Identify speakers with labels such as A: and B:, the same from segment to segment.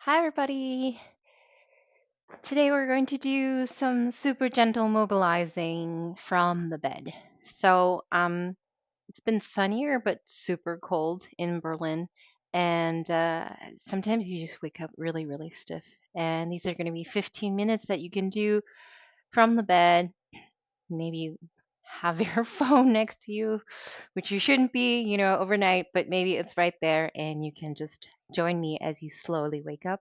A: Hi, everybody. Today we're going to do some super gentle mobilizing from the bed. It's been sunnier but super cold in Berlin, and sometimes you just wake up really, really stiff. And these are going to be 15 minutes that you can do from the bed. Maybe have your phone next to you, which you shouldn't be, overnight, but maybe it's right there, and you can just join me as you slowly wake up.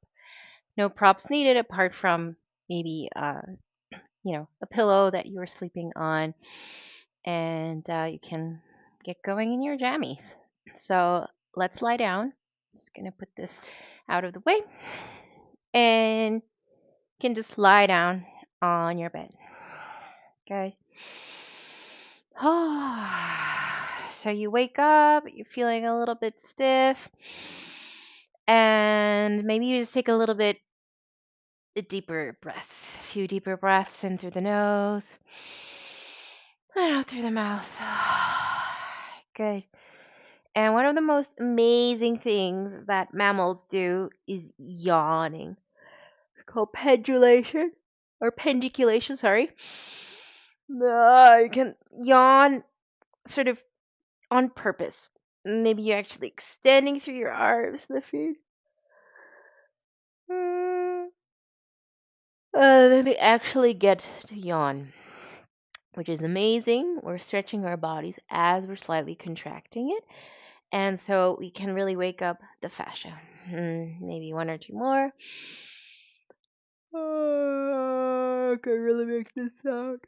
A: No props needed apart from maybe a pillow that you were sleeping on, and you can get going in your jammies. So let's lie down. I'm just gonna put this out of the way, and you can just lie down on your bed. Okay. So you wake up, you're feeling a little bit stiff, and maybe you just take a deeper breath. A few deeper breaths in through the nose and out through the mouth. Good. And one of the most amazing things that mammals do is yawning. It's called pendulation or pendiculation, sorry. You can yawn sort of on purpose. Maybe you're actually extending through your arms, the feet. Then we actually get to yawn, which is amazing. We're stretching our bodies as we're slightly contracting it. And so we can really wake up the fascia. Maybe one or two more. I can really make this sound.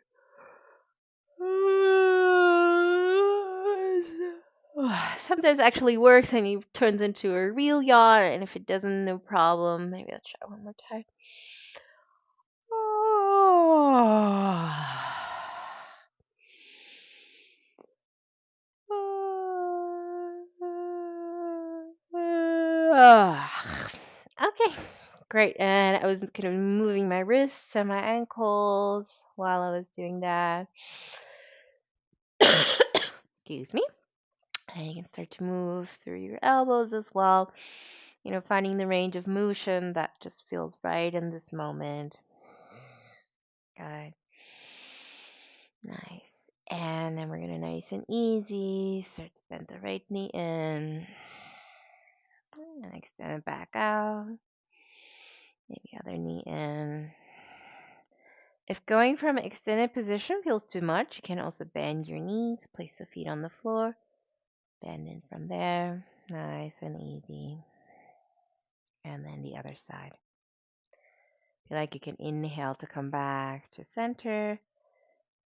A: Sometimes it actually works and it turns into a real yawn. And if it doesn't, no problem. Maybe I'll try one more time. Okay, great. And I was kind of moving my wrists and my ankles while I was doing that. Excuse me. And you can start to move through your elbows as well. Finding the range of motion that just feels right in this moment. Good. Nice. And then we're going to nice and easy start to bend the right knee in and extend it back out. Maybe other knee in. If going from an extended position feels too much, you can also bend your knees, place the feet on the floor, bend in from there. Nice and easy. And then the other side. Feel like you can inhale to come back to center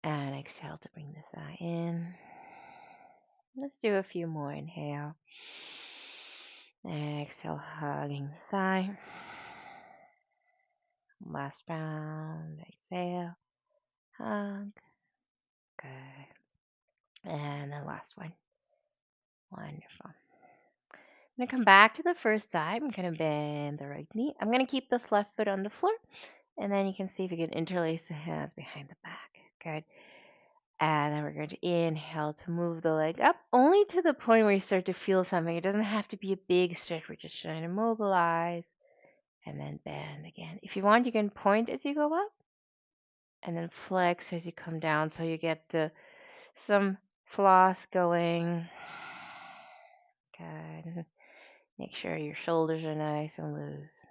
A: and exhale to bring the thigh in. Let's do a few more. Inhale. Exhale, hugging the thigh. Last round. Exhale. Hug. Good. And the last one. Wonderful. I'm going to come back to the first side. I'm going to bend the right knee. I'm going to keep this left foot on the floor. And then you can see if you can interlace the hands behind the back. Good. And then we're going to inhale to move the leg up only to the point where you start to feel something. It doesn't have to be a big stretch. We're just trying to mobilize and then bend again. If you want, you can point as you go up and then flex as you come down so you get some floss going. Good. Make sure your shoulders are nice and loose.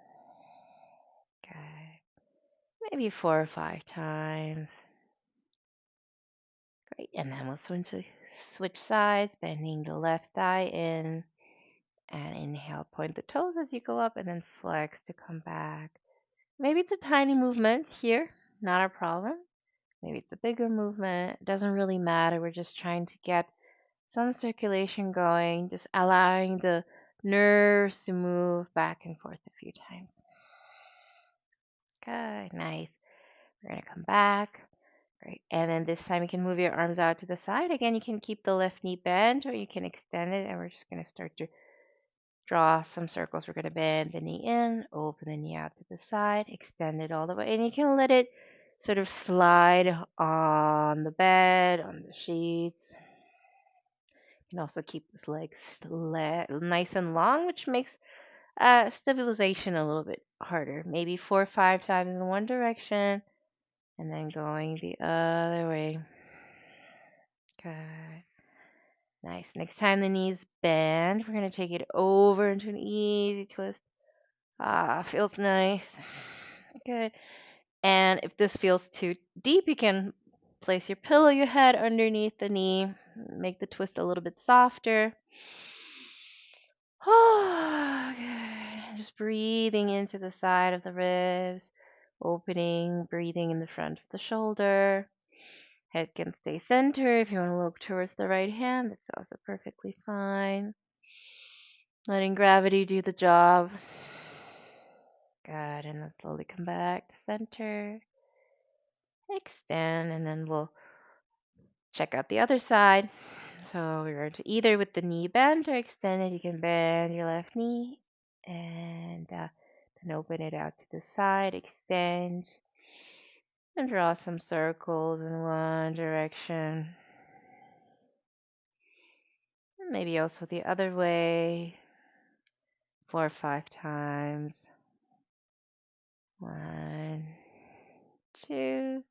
A: Good. Maybe 4 or 5 times. Great. And then we'll switch sides, bending the left thigh in. And inhale, point the toes as you go up, and then flex to come back. Maybe it's a tiny movement here, not a problem. Maybe it's a bigger movement. It doesn't really matter. We're just trying to get some circulation going, just allowing the nerves to move back and forth a few times. Good, nice. We're going to come back. Great. And then this time you can move your arms out to the side. Again, you can keep the left knee bent or you can extend it. And we're just going to start to draw some circles. We're going to bend the knee in, open the knee out to the side, extend it all the way. And you can let it sort of slide on the bed, on the sheets. You can also keep this leg nice and long, which makes Stabilization a little bit harder. Maybe 4 or 5 times in one direction and then going the other way. Good. Nice. Next time the knees bend, we're going to take it over into an easy twist. Feels nice. Good. And if this feels too deep, you can place your pillow you head underneath the knee, make the twist a little bit softer. Good. Just breathing into the side of the ribs, opening, breathing in the front of the shoulder. Head can stay center. If you want to look towards the right hand, that's also perfectly fine. Letting gravity do the job. Good. And then slowly come back to center. Extend, and then we'll check out the other side. So we're going to either with the knee bent or extended. You can bend your left knee and then open it out to the side, extend, and draw some circles in one direction. And maybe also the other way, 4 or 5 times. 1, 2.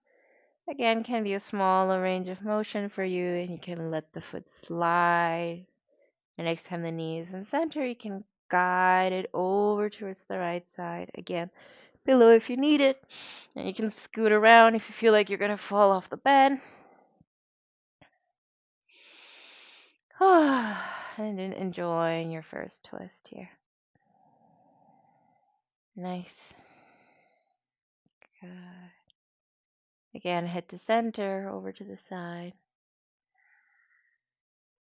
A: Again, can be a smaller range of motion for you, and you can let the foot slide. The next time the knee is in center, you can guide it over towards the right side. Again, pillow if you need it, and you can scoot around if you feel like you're going to fall off the bed. And then enjoying your first twist here. Nice. Good. Again, head to center, over to the side.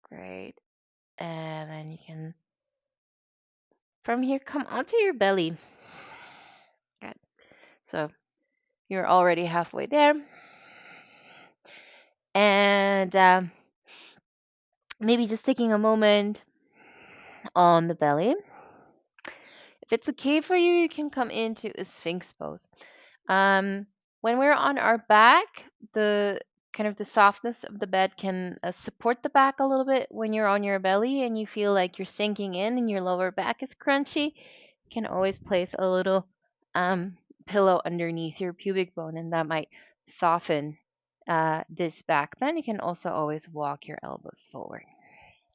A: Great. And then you can, from here, come onto your belly. Good. So you're already halfway there. And maybe just taking a moment on the belly. If it's okay for you, you can come into a sphinx pose. Um, when we're on our back, the kind of the softness of the bed can support the back a little bit. When you're on your belly and you feel like you're sinking in and your lower back is crunchy, you can always place a little pillow underneath your pubic bone, and that might soften this back bend. You can also always walk your elbows forward.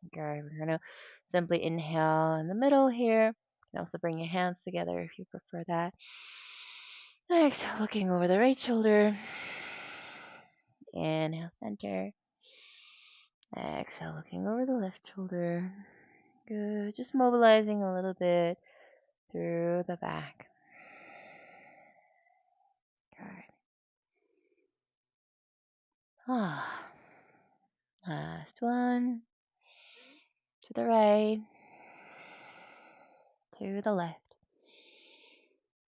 A: Okay, we're going to simply inhale in the middle here. You can also bring your hands together if you prefer that. Exhale, looking over the right shoulder. Inhale, center. Exhale, looking over the left shoulder. Good. Just mobilizing a little bit through the back. Good. Last one. To the right. To the left.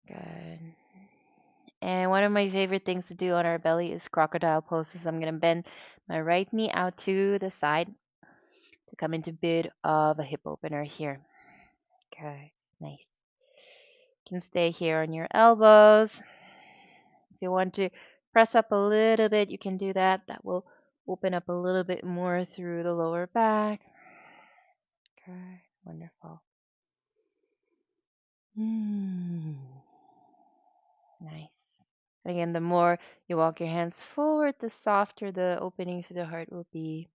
A: Good. And one of my favorite things to do on our belly is crocodile poses. I'm going to bend my right knee out to the side to come into a bit of a hip opener here. Good. Nice. You can stay here on your elbows. If you want to press up a little bit, you can do that. That will open up a little bit more through the lower back. Good. Wonderful. Nice. Again, the more you walk your hands forward, the softer the opening through the heart will be.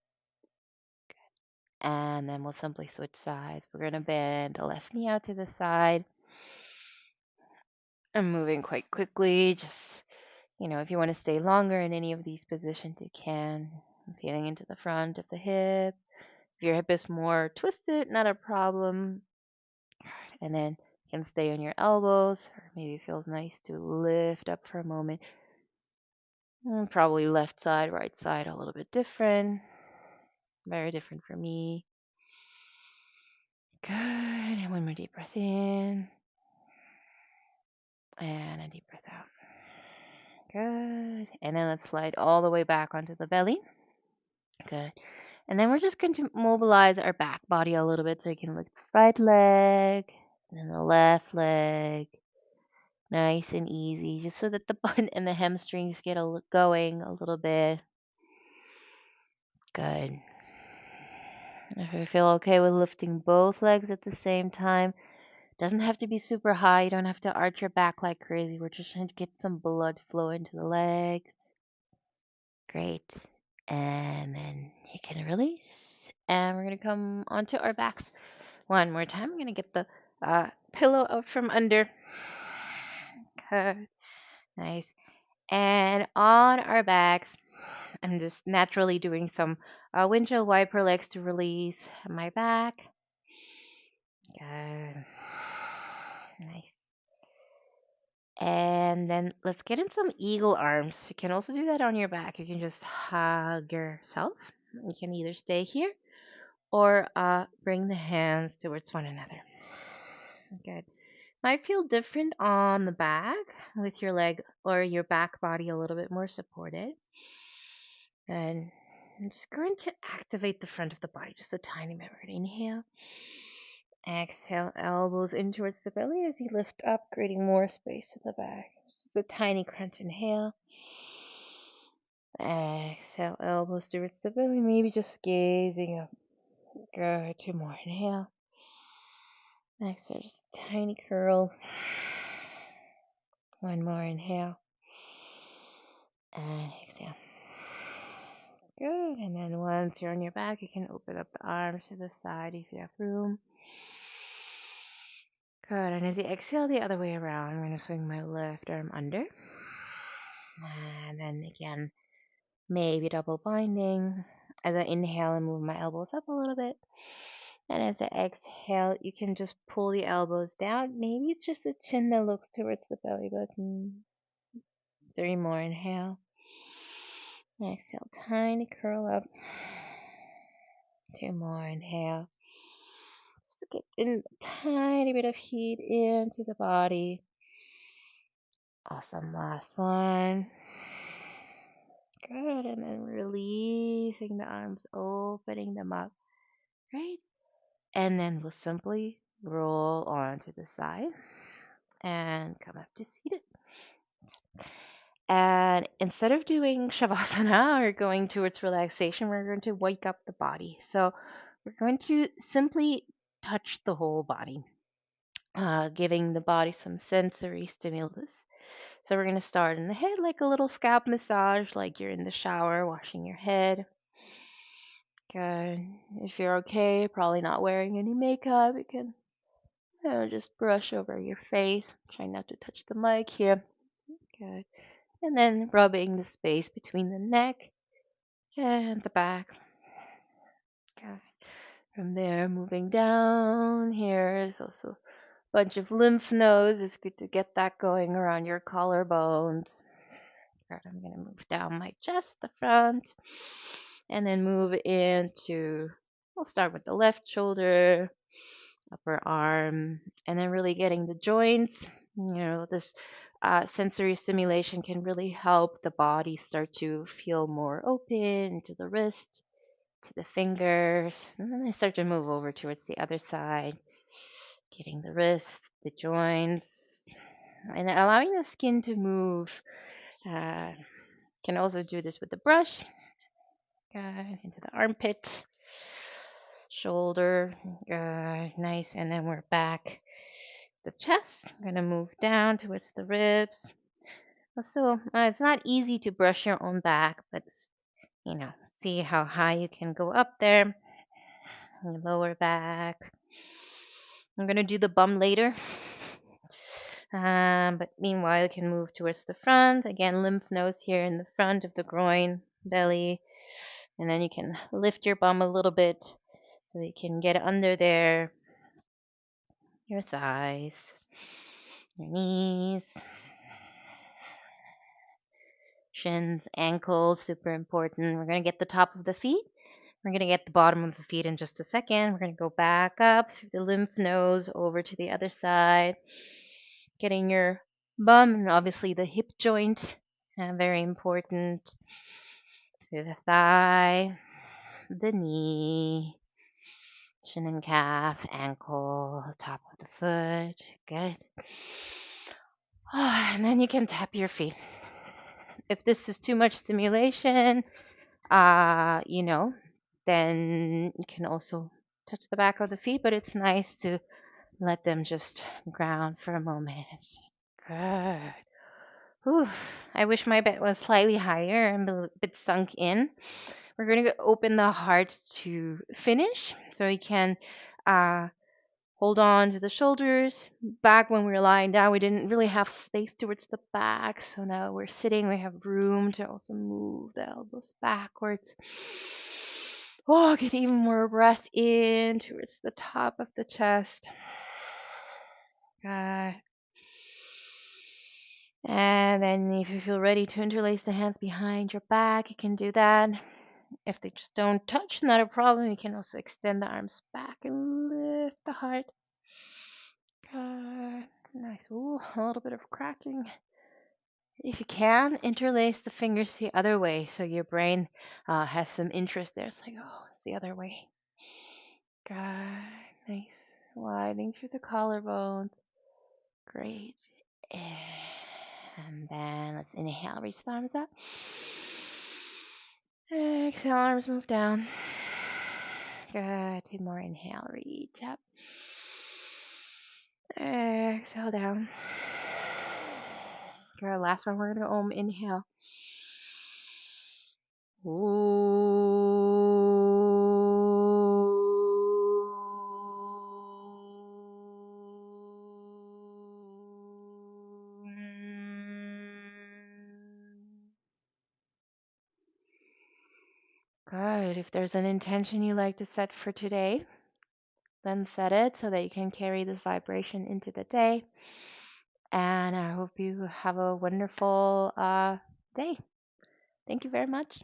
A: And then we'll simply switch sides. We're going to bend the left knee out to the side. I'm moving quite quickly. Just, if you want to stay longer in any of these positions, you can. I'm feeling into the front of the hip. If your hip is more twisted, not a problem. And then you can stay on your elbows, or maybe it feels nice to lift up for a moment. Probably left side, right side, a little bit different. Very different for me. Good. And one more deep breath in. And a deep breath out. Good. And then let's slide all the way back onto the belly. Good. And then we're just going to mobilize our back body a little bit so you can lift the right leg and then the left leg. Nice and easy, just so that the butt and the hamstrings get going a little bit. Good. If you feel okay with lifting both legs at the same time, Doesn't have to be super high. You don't have to arch your back like crazy. We're just trying to get some blood flow into the legs. Great. And then you can release. And we're going to come onto our backs one more time. I'm going to get the pillow out from under. Good. Nice. And on our backs, I'm just naturally doing some windshield wiper legs to release my back. Good. Nice. And then let's get in some eagle arms. You can also do that on your back. You can just hug yourself. You can either stay here or bring the hands towards one another. Good. Might feel different on the back with your leg or your back body a little bit more supported. And I'm just going to activate the front of the body just a tiny bit. We're going to inhale. Exhale, elbows in towards the belly as you lift up, creating more space to the back. Just a tiny crunch. Inhale. Exhale, elbows towards the belly, maybe just gazing up. Good. Two more. Inhale. Exhale, just a tiny curl. One more. Inhale. And exhale. Good. And then once you're on your back, you can open up the arms to the side if you have room. Good. And as you exhale the other way around, I'm going to swing my left arm under. And then again, maybe double binding. As I inhale and move my elbows up a little bit. And as I exhale, you can just pull the elbows down. Maybe it's just the chin that looks towards the belly button. Three more. Inhale. Exhale. Tiny curl up. Two more. Inhale. Just get a tiny bit of heat into the body. Awesome. Last one. Good. And then releasing the arms, opening them up. Right? And then we'll simply roll onto the side and come up to seated. And instead of doing Shavasana or going towards relaxation, we're going to wake up the body. So we're going to simply touch the whole body, giving the body some sensory stimulus. So we're going to start in the head like a little scalp massage, like you're in the shower washing your head. Good. If you're okay, probably not wearing any makeup, you can just brush over your face. Try not to touch the mic here. Good. And then rubbing the space between the neck and the back. Okay. From there, moving down here is also a bunch of lymph nodes. It's good to get that going around your collarbones. Good. I'm going to move down my chest, the front, and then move into, we'll start with the left shoulder, upper arm, and then really getting the joints. This sensory stimulation can really help the body start to feel more open to the wrist, to the fingers, and then I start to move over towards the other side, getting the wrist, the joints, and allowing the skin to move. Can also do this with the brush. Into the armpit, shoulder, nice, and then we're back. The chest, I'm going to move down towards the ribs. So it's not easy to brush your own back, but see how high you can go up there. Your lower back. I'm going to do the bum later. But meanwhile, you can move towards the front. Again, lymph nodes here in the front of the groin, belly. And then you can lift your bum a little bit so you can get under there. Your thighs, your knees, shins, ankles, super important. We're going to get the top of the feet. We're going to get the bottom of the feet in just a second. We're going to go back up through the lymph nodes over to the other side. Getting your bum and obviously the hip joint, very important. Through the thigh, the knee, shin and calf, ankle, top of the foot. Good. And then you can tap your feet. If this is too much stimulation, then you can also touch the back of the feet, but it's nice to Let them just ground for a moment. Good. Whew. I wish my bed was slightly higher and a bit sunk in. We're going to open the heart to finish so we can uh, hold on to the shoulders. Back when we were lying down, we didn't really have space towards the back. So now we're sitting, we have room to also move the elbows backwards. Oh, get even more breath in towards the top of the chest. Good. And then if you feel ready to interlace the hands behind your back, you can do that. If they just don't touch, not a problem. You can also extend the arms back and lift the heart. Good. Nice. Ooh, a little bit of cracking. If you can, interlace the fingers the other way so your brain has some interest there. It's like, oh, it's the other way. Good. Nice. Widening through the collarbones. Great. And then let's inhale, reach the arms up. Exhale, arms move down. Good. 2 more. Inhale, reach up. Exhale down. Good. Last one, we're going to go inhale. Good. If there's an intention you like to set for today, then set it so that you can carry this vibration into the day. And I hope you have a wonderful day. Thank you very much.